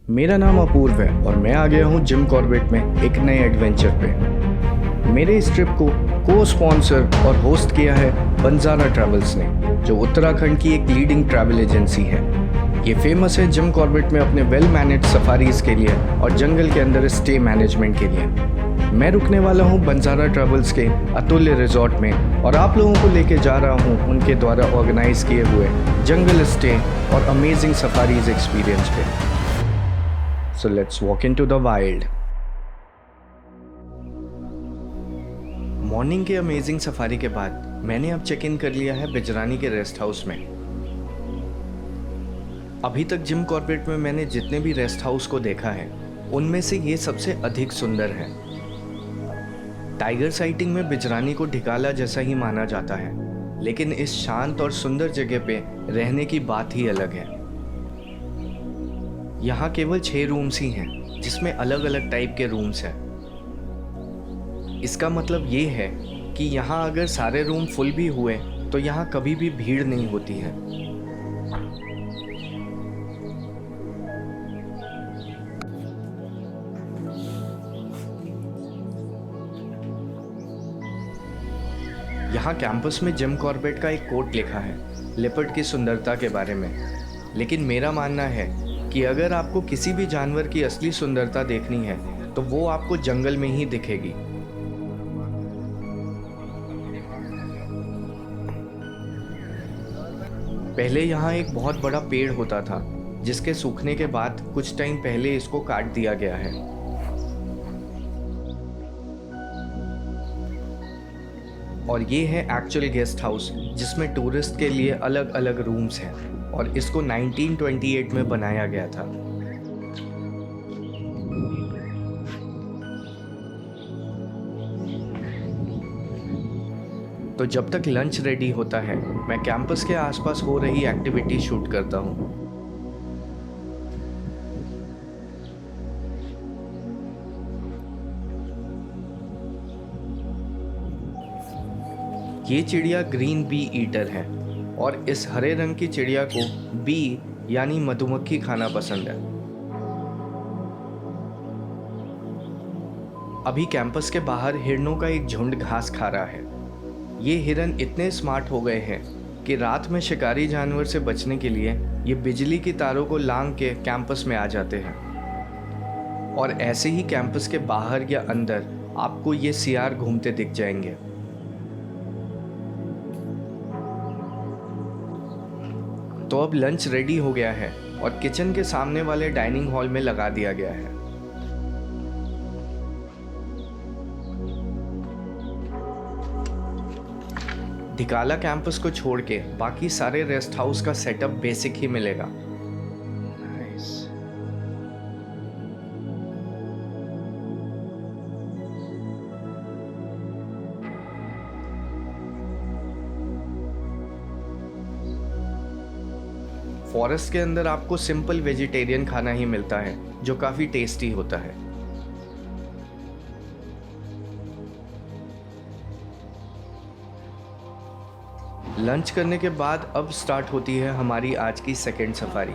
मेरा नाम अपूर्व है और मैं आ गया हूँ जिम कॉर्बेट में एक नए एडवेंचर पे। मेरे इस ट्रिप को को स्पॉन्सर और होस्ट किया है बंजारा ट्रैवल्स ने, जो उत्तराखंड की एक लीडिंग ट्रैवल एजेंसी है। ये फेमस है जिम कॉर्बेट में अपने वेल मैनेज सफारीज के लिए और जंगल के अंदर स्टे मैनेजमेंट के लिए। मैं रुकने वाला हूँ बंजारा ट्रैवल्स के अतुल्य रिजॉर्ट में और आप लोगों को लेके जा रहा हूँ उनके द्वारा ऑर्गेनाइज किए हुए जंगल स्टे और अमेजिंग सफारीज एक्सपीरियंस पे। So let's walk into the wild. Morning के अमेजिंग सफारी के बाद मैंने अब चेक इन कर लिया है बिजरानी के रेस्ट हाउस में। अभी तक जिम कॉर्बेट में मैंने जितने भी रेस्ट हाउस को देखा है उनमें से ये सबसे अधिक सुंदर है। टाइगर साइटिंग में बिजरानी को ढिकाला जैसा ही माना जाता है, लेकिन इस शांत और सुंदर जगह पे रहने की बात ही अलग है। यहाँ केवल 6 रूम्स ही हैं, जिसमें अलग अलग टाइप के रूम्स हैं। इसका मतलब ये है कि यहाँ अगर सारे रूम फुल भी हुए तो यहाँ कभी भी भीड़ नहीं होती है। यहाँ कैंपस में जिम कॉर्बेट का एक कोट लिखा है लेपर्ड की सुंदरता के बारे में, लेकिन मेरा मानना है कि अगर आपको किसी भी जानवर की असली सुंदरता देखनी है तो वो आपको जंगल में ही दिखेगी। पहले यहाँ एक बहुत बड़ा पेड़ होता था, जिसके सूखने के बाद कुछ टाइम पहले इसको काट दिया गया है। और ये है एक्चुअल गेस्ट हाउस, जिसमें टूरिस्ट के लिए अलग अलग रूम्स हैं और इसको 1928 में बनाया गया था। तो जब तक लंच रेडी होता है मैं कैंपस के आसपास हो रही एक्टिविटी शूट करता हूँ। ये चिड़िया ग्रीन बी ईटर है और इस हरे रंग की चिड़िया को बी यानी मधुमक्खी खाना पसंद है। अभी कैंपस के बाहर हिरणों का एक झुंड घास खा रहा है। ये हिरन इतने स्मार्ट हो गए हैं कि रात में शिकारी जानवर से बचने के लिए ये बिजली की तारों को लांघ के कैंपस में आ जाते हैं। और ऐसे ही कैंपस के बाहर या अंदर आपको ये सियार घूमते दिख जाएंगे। तो अब लंच रेडी हो गया है और किचन के सामने वाले डाइनिंग हॉल में लगा दिया गया है। ढिकाला कैंपस को छोड़ के बाकी सारे रेस्ट हाउस का सेटअप बेसिक ही मिलेगा। फॉरेस्ट के अंदर आपको सिंपल वेजिटेरियन खाना ही मिलता है, जो काफ़ी टेस्टी होता है। लंच करने के बाद अब स्टार्ट होती है हमारी आज की सेकेंड सफारी।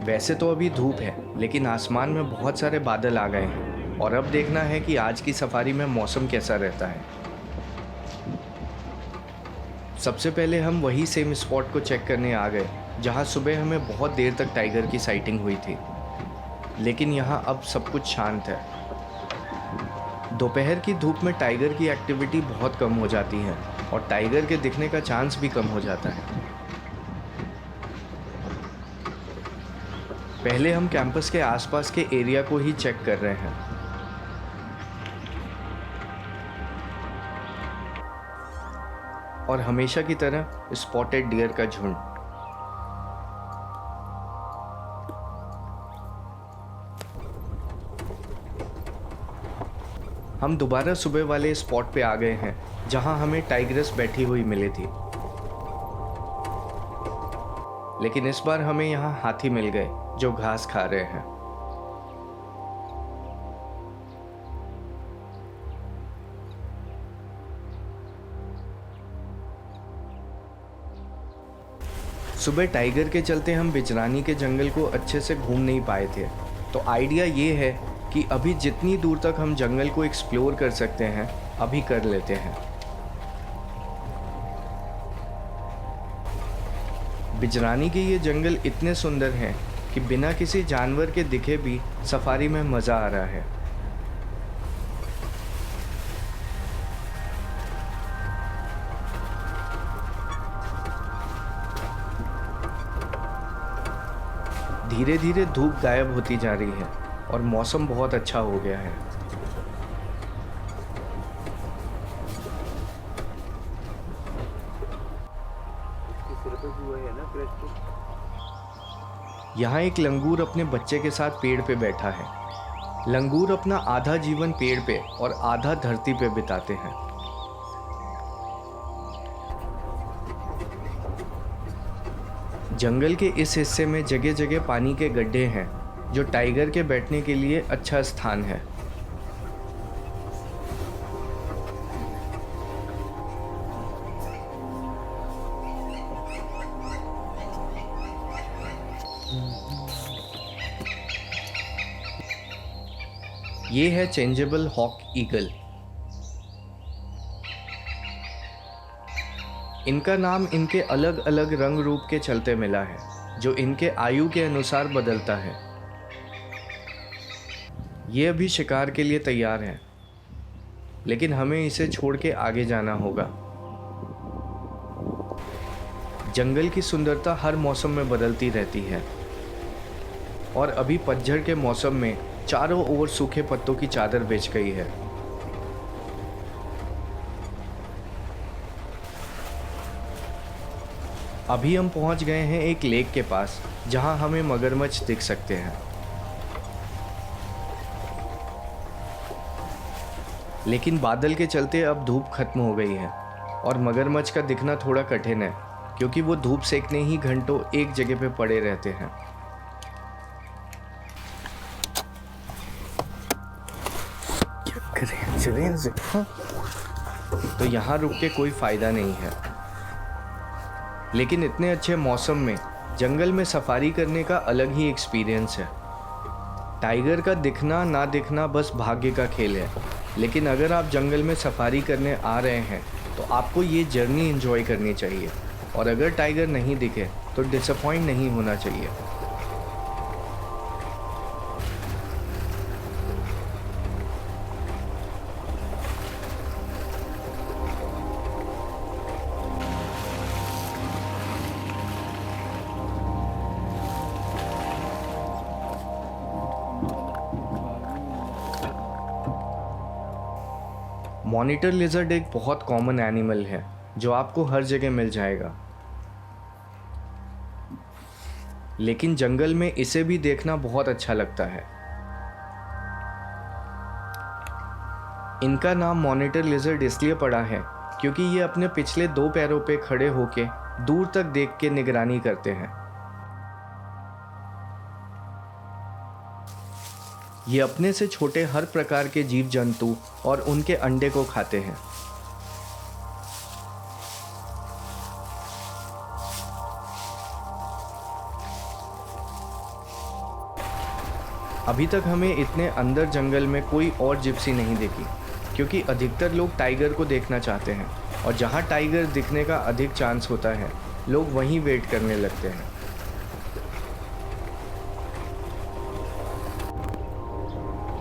वैसे तो अभी धूप है, लेकिन आसमान में बहुत सारे बादल आ गए हैं और अब देखना है कि आज की सफारी में मौसम कैसा रहता है। सबसे पहले हम वही सेम स्पॉट को चेक करने आ गए जहाँ सुबह हमें बहुत देर तक टाइगर की साइटिंग हुई थी, लेकिन यहाँ अब सब कुछ शांत है। दोपहर की धूप में टाइगर की एक्टिविटी बहुत कम हो जाती है और टाइगर के दिखने का चांस भी कम हो जाता है। पहले हम कैंपस के आसपास के एरिया को ही चेक कर रहे हैं। और हमेशा की तरह स्पॉटेड डियर का झुंड। हम दोबारा सुबह वाले स्पॉट पे आ गए हैं जहां हमें टाइग्रेस बैठी हुई मिली थी, लेकिन इस बार हमें यहां हाथी मिल गए जो घास खा रहे हैं। सुबह टाइगर के चलते हम बिजरानी के जंगल को अच्छे से घूम नहीं पाए थे, तो आइडिया ये है कि अभी जितनी दूर तक हम जंगल को एक्सप्लोर कर सकते हैं अभी कर लेते हैं। बिजरानी के ये जंगल इतने सुंदर हैं कि बिना किसी जानवर के दिखे भी सफारी में मज़ा आ रहा है। धीरे धीरे धूप गायब होती जा रही है और मौसम बहुत अच्छा हो गया है। यहाँ एक लंगूर अपने बच्चे के साथ पेड़ पे बैठा है। लंगूर अपना आधा जीवन पेड़ पे और आधा धरती पे बिताते हैं। जंगल के इस हिस्से में जगह जगह पानी के गड्ढे हैं जो टाइगर के बैठने के लिए अच्छा स्थान है। ये है चेंजेबल हॉक ईगल। इनका नाम इनके अलग अलग रंग रूप के चलते मिला है, जो इनके आयु के अनुसार बदलता है। ये अभी शिकार के लिए तैयार है, लेकिन हमें इसे छोड़ के आगे जाना होगा। जंगल की सुंदरता हर मौसम में बदलती रहती है और अभी पतझड़ के मौसम में चारों ओर सूखे पत्तों की चादर बिछ गई है। अभी हम पहुंच गए हैं एक लेक के पास जहां हमें मगरमच्छ दिख सकते हैं। लेकिन बादल के चलते अब धूप खत्म हो गई है और मगरमच्छ का दिखना थोड़ा कठिन है, क्योंकि वो धूप सेकने ही घंटों एक जगह पे पड़े रहते हैं। तो यहाँ रुक के कोई फ़ायदा नहीं है। लेकिन इतने अच्छे मौसम में जंगल में सफारी करने का अलग ही एक्सपीरियंस है। टाइगर का दिखना ना दिखना बस भाग्य का खेल है, लेकिन अगर आप जंगल में सफारी करने आ रहे हैं तो आपको ये जर्नी एंजॉय करनी चाहिए। और अगर टाइगर नहीं दिखे तो डिसअपॉइंट नहीं होना चाहिए। मॉनिटर लिजर्ड एक बहुत कॉमन एनिमल है जो आपको हर जगह मिल जाएगा, लेकिन जंगल में इसे भी देखना बहुत अच्छा लगता है। इनका नाम मॉनिटर लिजर्ड इसलिए पड़ा है क्योंकि ये अपने पिछले 2 पैरों पे खड़े होके दूर तक देख के निगरानी करते हैं। ये अपने से छोटे हर प्रकार के जीव जंतु और उनके अंडे को खाते हैं। अभी तक हमें इतने अंदर जंगल में कोई और जिप्सी नहीं देखी, क्योंकि अधिकतर लोग टाइगर को देखना चाहते हैं और जहां टाइगर दिखने का अधिक चांस होता है लोग वहीं वेट करने लगते हैं।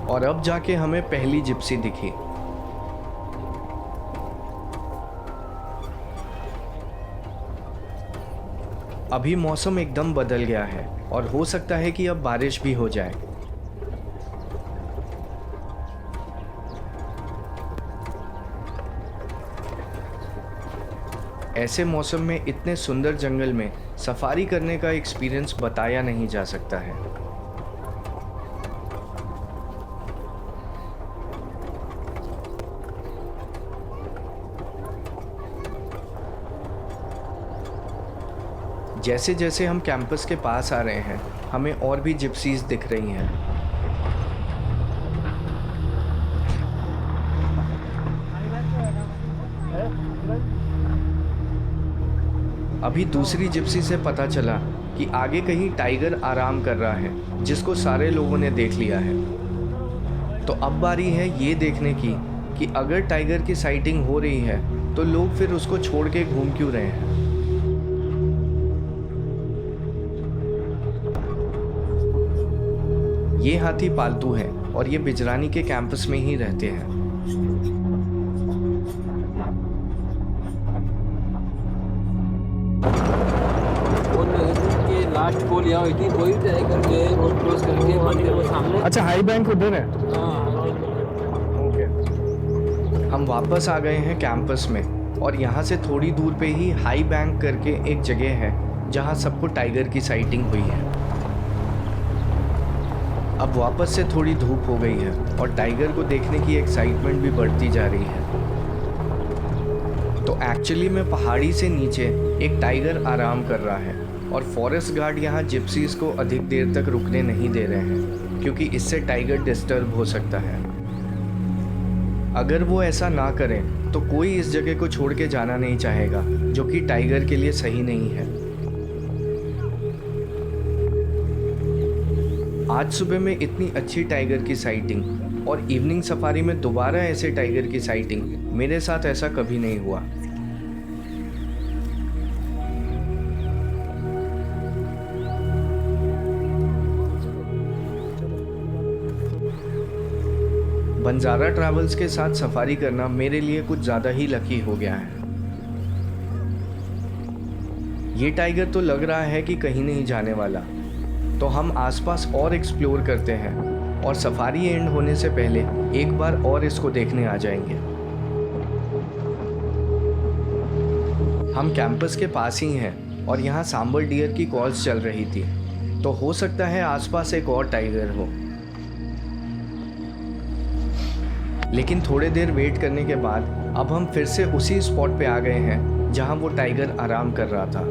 और अब जाके हमें पहली जिप्सी दिखी। अभी मौसम एकदम बदल गया है और हो सकता है कि अब बारिश भी हो जाए। ऐसे मौसम में इतने सुंदर जंगल में सफारी करने का एक्सपीरियंस बताया नहीं जा सकता है। जैसे जैसे हम कैंपस के पास आ रहे हैं हमें और भी जिप्सीज दिख रही हैं। अभी दूसरी जिप्सी से पता चला कि आगे कहीं टाइगर आराम कर रहा है, जिसको सारे लोगों ने देख लिया है। तो अब बारी है ये देखने की कि अगर टाइगर की साइटिंग हो रही है तो लोग फिर उसको छोड़ के घूम क्यों रहे हैं। ये हाथी पालतू है और ये बिजरानी के कैंपस में ही रहते हैं। लास्ट कॉल यहाँ हुई थी, कोई टाइगर गए और क्रॉस करके बंद कर वो सामने। अच्छा, हाई बैंक उधर है। हाँ, ओके। हम वापस आ गए हैं कैंपस में और यहाँ से थोड़ी दूर पे ही हाई बैंक करके एक जगह है जहाँ सबको टाइगर की साइटिंग हुई है। अब वापस से थोड़ी धूप हो गई है और टाइगर को देखने की एक्साइटमेंट भी बढ़ती जा रही है। तो एक्चुअली में पहाड़ी से नीचे एक टाइगर आराम कर रहा है और फॉरेस्ट गार्ड यहाँ जिप्सीज को अधिक देर तक रुकने नहीं दे रहे हैं, क्योंकि इससे टाइगर डिस्टर्ब हो सकता है। अगर वो ऐसा ना करें तो कोई इस जगह को छोड़ के जाना नहीं चाहेगा, जो कि टाइगर के लिए सही नहीं है। आज सुबह में इतनी अच्छी टाइगर की साइटिंग और इवनिंग सफारी में दोबारा ऐसे टाइगर की साइटिंग, मेरे साथ ऐसा कभी नहीं हुआ। बंजारा ट्रैवल्स के साथ सफारी करना मेरे लिए कुछ ज़्यादा ही लकी हो गया है। ये टाइगर तो लग रहा है कि कहीं नहीं जाने वाला, तो हम आसपास और एक्सप्लोर करते हैं और सफारी एंड होने से पहले एक बार और इसको देखने आ जाएंगे। हम कैंपस के पास ही हैं और यहाँ सांबर डियर की कॉल्स चल रही थी, तो हो सकता है आसपास एक और टाइगर हो। लेकिन थोड़ी देर वेट करने के बाद अब हम फिर से उसी स्पॉट पे आ गए हैं जहां वो टाइगर आराम कर रहा था।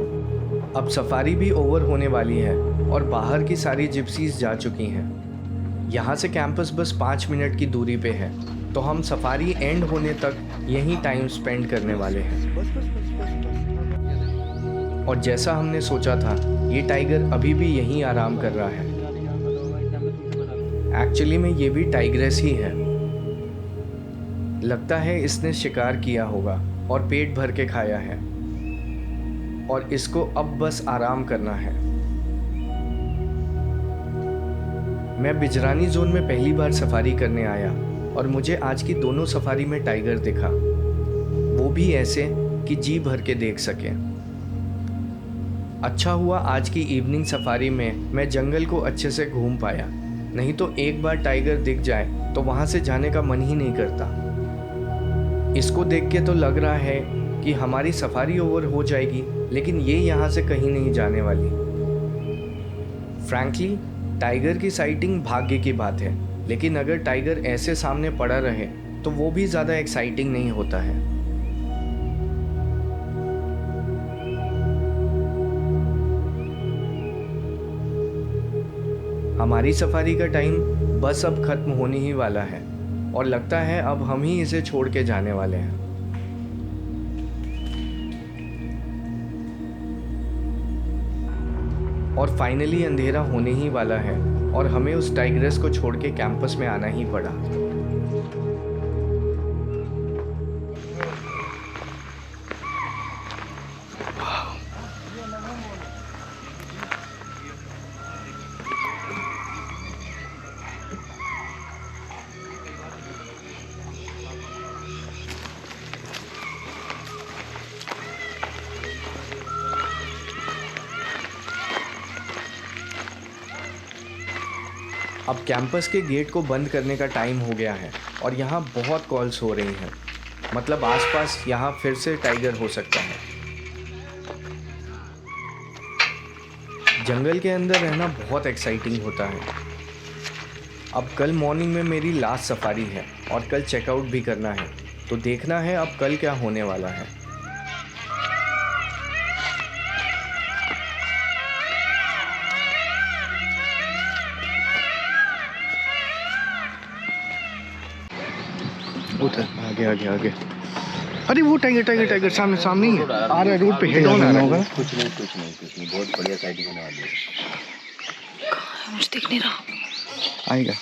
अब सफारी भी ओवर होने वाली है और बाहर की सारी जिप्सीज जा चुकी हैं। यहाँ से कैंपस बस 5 मिनट की दूरी पे है, तो हम सफारी एंड होने तक यहीं टाइम स्पेंड करने वाले हैं। और जैसा हमने सोचा था, ये टाइगर अभी भी यहीं आराम कर रहा है। एक्चुअली में ये भी टाइग्रेस ही है। लगता है इसने शिकार किया होगा और पेट भर के खाया है और इसको अब बस आराम करना है। मैं बिजरानी जोन में पहली बार सफारी करने आया और मुझे आज की दोनों सफारी में टाइगर दिखा, वो भी ऐसे कि जी भर के देख सके। अच्छा हुआ आज की इवनिंग सफारी में मैं जंगल को अच्छे से घूम पाया, नहीं तो एक बार टाइगर दिख जाए तो वहाँ से जाने का मन ही नहीं करता। इसको देख के तो लग रहा है कि हमारी सफारी ओवर हो जाएगी, लेकिन ये यहाँ से कहीं नहीं जाने वाली। फ्रैंकली, टाइगर की साइटिंग भाग्य की बात है, लेकिन अगर टाइगर ऐसे सामने पड़ा रहे तो वो भी ज़्यादा एक्साइटिंग नहीं होता है। हमारी सफारी का टाइम बस अब खत्म होने ही वाला है और लगता है अब हम ही इसे छोड़ के जाने वाले हैं। और फाइनली अंधेरा होने ही वाला है और हमें उस टाइग्रेस को छोड़ के कैंपस में आना ही पड़ा। अब कैंपस के गेट को बंद करने का टाइम हो गया है और यहाँ बहुत कॉल्स हो रही हैं, मतलब आसपास यहाँ फिर से टाइगर हो सकता है। जंगल के अंदर रहना बहुत एक्साइटिंग होता है। अब कल मॉर्निंग में मेरी लास्ट सफारी है और कल चेकआउट भी करना है, तो देखना है अब कल क्या होने वाला है। उधर आगे आगे आगे। अरे वो टाइगर टाइगर टाइगर सामने सामने ही है, आ रहा है रोड पे, हेड ऑन आ रहा होगा। कुछ नहीं, बहुत बढ़िया साइडिंग होने वाली है। मुझे दिख नहीं रहा। आएगा।